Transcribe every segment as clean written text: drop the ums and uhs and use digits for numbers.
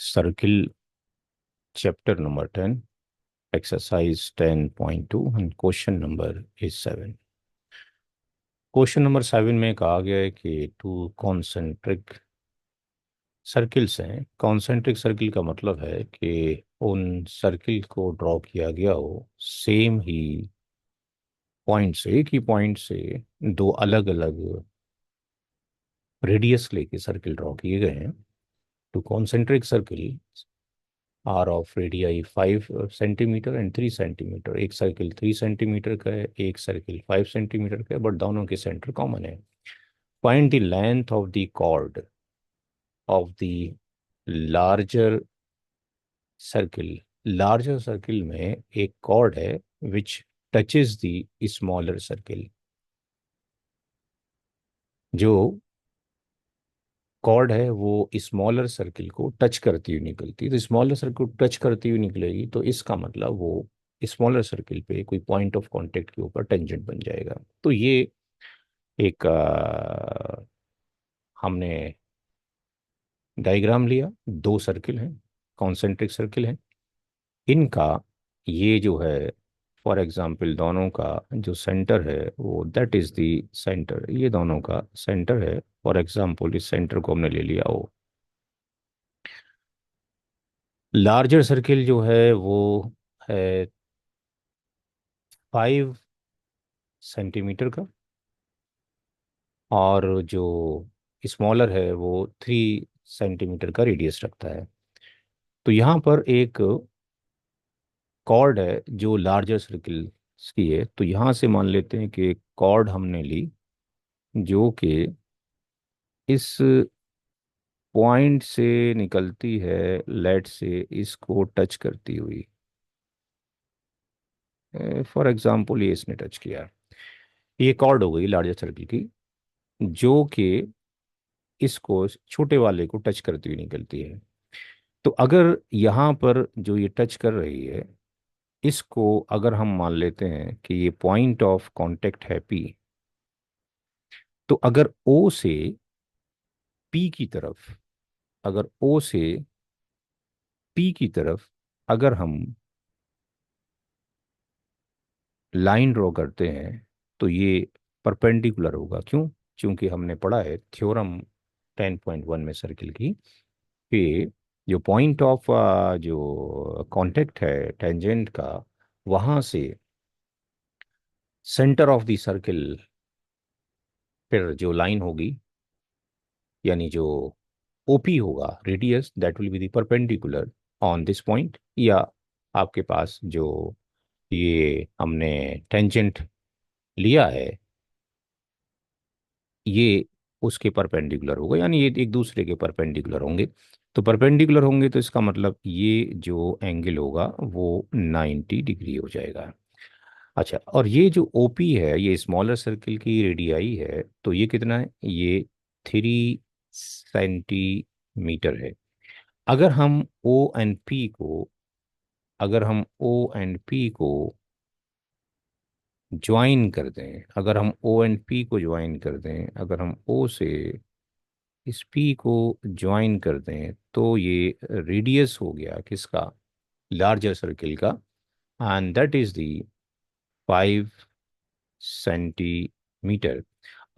Circle chapter number 10, exercise 10.2 and question number is 7. Question number 7 में कहा गया है कि टू कॉन्सेंट्रिक सर्किल्स हैं। कॉन्सेंट्रिक सर्किल का मतलब है कि उन सर्किल को ड्रॉ किया गया हो सेम ही पॉइंट से, एक ही पॉइंट से दो अलग अलग रेडियस लेके सर्किल ड्रॉ किए गए हैं। Two concentric circle are of radii 5 centimetre and 3 centimetre. एक सर्किल 3 सेंटीमीटर का है, एक सर्किल 5 सेंटीमीटर का है, बट दोनों के सेंटर कॉमन है। Find the length of the chord of the larger circle. Larger circle में एक कॉर्ड है which touches the smaller circle. जो कॉर्ड है वो स्मॉलर सर्किल को टच करती हुई निकलती है। तो स्मॉलर सर्किल को टच करती हुई निकलेगी तो इसका मतलब वो स्मॉलर सर्किल पे कोई पॉइंट ऑफ कांटेक्ट के ऊपर टेंजेंट बन जाएगा। तो ये एक हमने डायग्राम लिया। दो सर्किल हैं, कॉन्सेंट्रिक सर्किल हैं। इनका ये जो है, फॉर एग्जांपल दोनों का जो सेंटर है वो दैट इज द सेंटर, ये दोनों का सेंटर है। फॉर एग्जांपल इस सेंटर को हमने ले लिया ओ। लार्जर सर्किल जो है वो है 5 सेंटीमीटर का, और जो स्मॉलर है वो 3 सेंटीमीटर का रेडियस रखता है। तो यहाँ पर एक कॉर्ड है जो लार्जर सर्किल की है। तो यहाँ से मान लेते हैं कि एक कॉर्ड हमने ली जो कि इस पॉइंट से निकलती है, लेट से इसको टच करती हुई। फॉर एग्जांपल ये इसने टच किया, ये कॉर्ड हो गई लार्जर सर्किल की, जो कि इसको छोटे वाले को टच करती हुई निकलती है। तो अगर यहाँ पर जो ये टच कर रही है, इसको अगर हम मान लेते हैं कि ये पॉइंट ऑफ कांटेक्ट है पी, तो अगर ओ से पी की तरफ, अगर ओ से पी की तरफ अगर हम लाइन ड्रॉ करते हैं तो ये परपेंडिकुलर होगा। क्यों? क्योंकि हमने पढ़ा है थ्योरम 10.1 में सर्किल की कि जो पॉइंट ऑफ जो कांटेक्ट है टेंजेंट का, वहां से सेंटर ऑफ द सर्किल फिर जो लाइन होगी, यानी जो ओपी होगा radius, that will be the perpendicular on this point. या आपके पास जो ये हमने टेंजेंट लिया है ये उसके परपेंडिकुलर होगा, यानी ये एक दूसरे के परपेंडिकुलर होंगे। तो परपेंडिकुलर होंगे तो इसका मतलब ये जो एंगल होगा वो 90 डिग्री हो जाएगा। अच्छा, और ये जो ओपी है ये स्मॉलर सर्किल की रेडियाई है, तो ये कितना है? ये 3 सेंटीमीटर है। अगर हम ओ एंड पी को अगर हम ओ एंड पी को ज्वाइन कर दें, अगर हम ओ एंड पी को ज्वाइन कर दें, अगर हम ओ से इस पी को ज्वाइन कर दें, तो ये रेडियस हो गया किसका? लार्जर सर्किल का। And that is the 5 centimetre.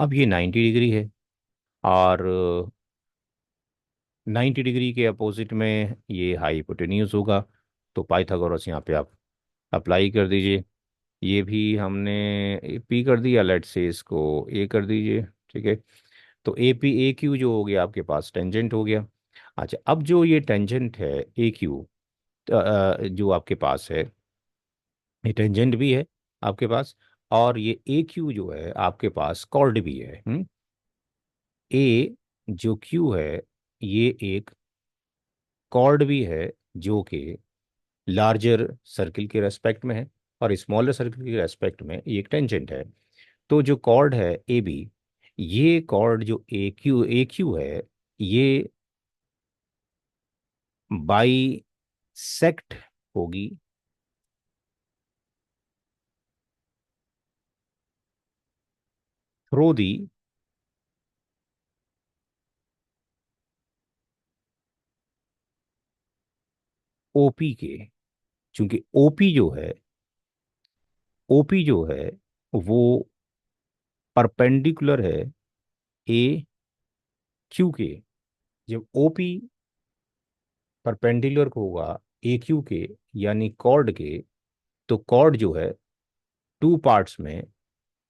अब ये 90 डिग्री है, और 90 डिग्री के अपोजिट में ये हाइपोटेन्यूज होगा। तो पाइथागोरस यहाँ पे आप अप्लाई कर दीजिए। ये भी हमने पी कर दिया, लेट से इसको ए कर दीजिए। ठीक है, तो ए पी ए क्यू जो हो गया आपके पास टेंजेंट हो गया। अच्छा, अब जो ये टेंजेंट है ए क्यू जो आपके पास है, ये टेंजेंट भी है आपके पास, और ये ए क्यू जो है आपके पास कॉर्ड भी है। ए जो क्यू है ये एक कॉर्ड भी है जो कि लार्जर सर्किल के रेस्पेक्ट में है, और स्मॉलर सर्किल के रेस्पेक्ट में ये एक टेंजेंट है। तो जो कॉर्ड है ए बी, ये कॉर्ड जो ए क्यू है, ये बाई सेक्ट होगी थ्रू दी ओपी के, क्योंकि ओपी जो है वो परपेंडिकुलर है ए क्यू के। जब ओपी परपेंडिकुलर होगा ए क्यू के, यानी कॉर्ड के, तो कॉर्ड जो है टू पार्ट्स में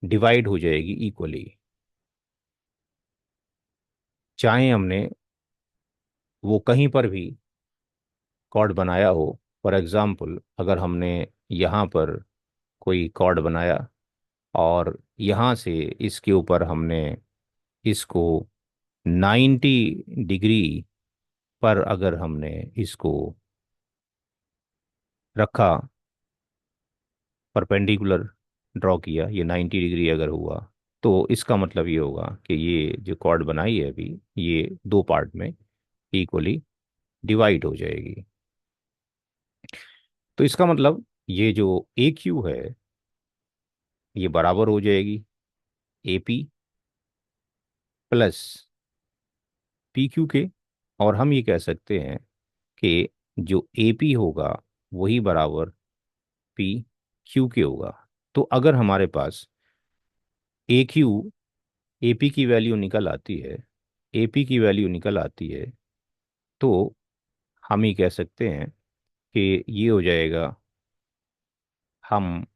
डिवाइड हो जाएगी इक्वली। चाहे हमने वो कहीं पर भी कॉर्ड बनाया हो। फॉर एग्जाम्पल, अगर हमने यहाँ पर कोई कॉर्ड बनाया और यहाँ से इसके ऊपर हमने इसको 90 डिग्री पर अगर हमने इसको रखा, परपेंडिकुलर ड्रॉ किया, ये 90 डिग्री अगर हुआ, तो इसका मतलब ये होगा कि ये जो कॉर्ड बनाई है अभी, ये दो पार्ट में इक्वली डिवाइड हो जाएगी। तो इसका मतलब ये जो ए क्यू है ये बराबर हो जाएगी A P plus P Q के। और हम ये कह सकते हैं कि जो ए पी होगा वही बराबर पी क्यू के होगा। तो अगर हमारे पास ए क्यू ए पी की वैल्यू निकल आती है, ए पी की वैल्यू निकल आती है, तो हम ये कह सकते हैं कि ये हो जाएगा, हम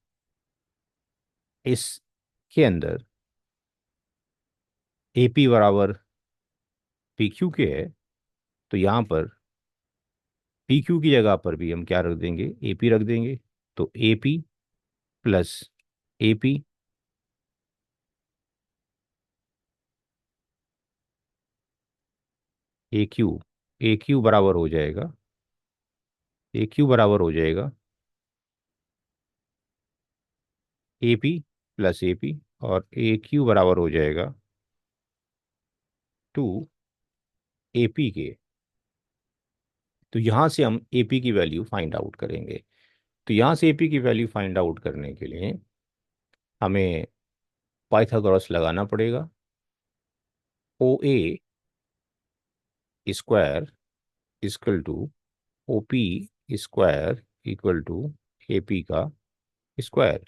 इसके अंदर ए पी बराबर पी क्यू के है, तो यहाँ पर पी क्यू की जगह पर भी हम क्या रख देंगे, ए पी रख देंगे। तो A P plus A P A Q बराबर हो जाएगा, ए क्यू बराबर हो जाएगा A P plus A P, और ए क्यू बराबर हो जाएगा टू ए पी के। तो यहाँ से हम ए पी की वैल्यू फाइंड आउट करेंगे। तो यहाँ से ए पी की वैल्यू फाइंड आउट करने के लिए हमें पाइथागोरस लगाना पड़ेगा। O A square equal to O P square equal to A P का स्क्वायर।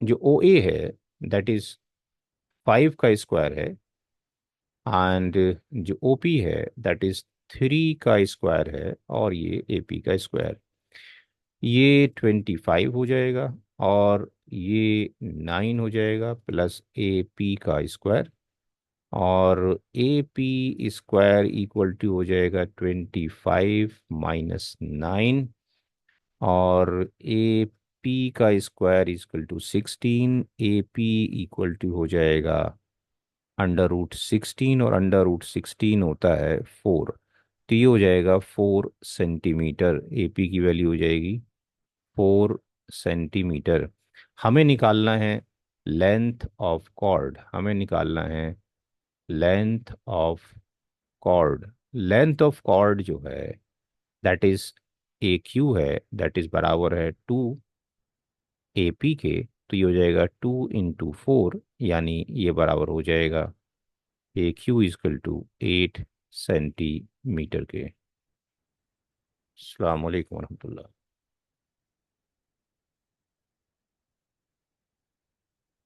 जो ओ ए है दैट इज 5 का स्क्वायर है, एंड जो ओ पी है दैट इज 3 का स्क्वायर है, और ये ए पी का स्क्वायर। ये 25 हो जाएगा, और ये 9 हो जाएगा प्लस ए पी का स्क्वायर। और A P square equal to हो जाएगा 25 - 9, और ए पी का square equal to 16। A P equal to हो जाएगा √16, और √16 होता है 4। तो ये हो जाएगा 4 सेंटीमीटर। ए पी की वैल्यू हो जाएगी 4 सेंटीमीटर। हमें निकालना है लेंथ ऑफ कॉर्ड, हमें निकालना है length of chord. Length of chord जो है दैट इज ए क्यू है, दैट इज बराबर है 2 AP के। तो ये हो जाएगा 2 × 4, यानी ये बराबर हो जाएगा ए क्यू इजकल टू 8 सेंटीमीटर के। अस्सलाम वालेकुम वरहमतुल्लाह।